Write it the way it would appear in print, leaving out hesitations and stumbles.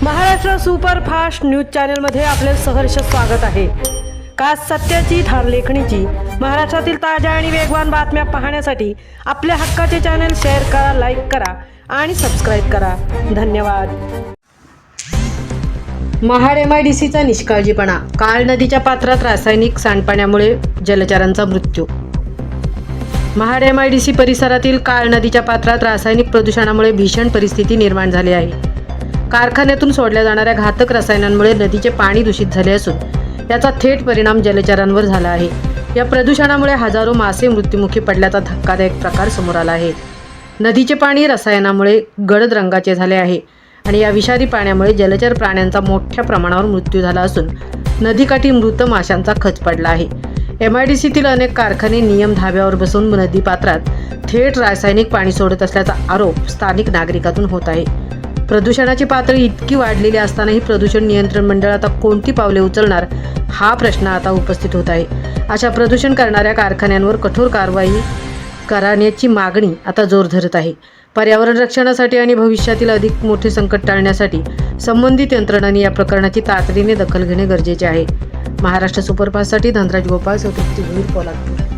Maharashtra superfast news चॅनलमध्ये आपले सहर्ष स्वागत आहे। खास सत्याची थार लेखणीची महाराष्ट्रातील ताज्या आणि वेगवान बातम्या पाहण्यासाठी आपल्या हक्काचे चॅनल शेअर करा, लाईक करा आणि सबस्क्राईब करा। धन्यवाद। महाड MIDCचा निष्काळजीपणा, काळ नदीच्या पात्रात रासायनिक सांडपाण्यामुळे जलचरांचा मृत्यू। महाड MIDC परिसरातील काळ नदीच्या पात्रात रासायनिक प्रदूषणामुळे भीषण परिस्थिती निर्माण झाली आहे। कारखान्यातून सोडल्या जाणाऱ्या घातक रसायनांमुळे नदीचे पाणी दूषित झाले असून याचा थेट परिणाम जलचरांवर झाला आहे। या प्रदूषणामुळे हजारो मासे मृत्युमुखी पडल्याचा धक्कादायक प्रकार समोर आला आहे। नदीचे पाणी रसायनामुळे गडद रंगाचे झाले आहे आणि या विषारी पाण्यामुळे जलचर प्राण्यांचा मोठ्या प्रमाणावर मृत्यू झाला असून नदीकाठी मृत माशांचा खच पडला आहे। MIDCतील अनेक कारखाने नियम धाब्यावर बसवून नदीपात्रात थेट रासायनिक पाणी सोडत असल्याचा आरोप स्थानिक नागरिकांतून होत आहे। प्रदूषणाची पातळी इतकी वाढलेली असतानाही प्रदूषण नियंत्रण मंडळ आता कोणती पावले उचलणार हा प्रश्न आता उपस्थित होत आहे। अशा प्रदूषण करणाऱ्या कारखान्यांवर कठोर कारवाई करण्याची मागणी आता जोर धरत आहे। पर्यावरण रक्षणासाठी आणि भविष्यातील अधिक मोठे संकट टाळण्यासाठी संबंधित यंत्रणांनी या प्रकरणाची तातडीने दखल घेणे गरजेचे आहे। महाराष्ट्र सुपरफास्टसाठी धनराज गोपाळ, पोलादपूर।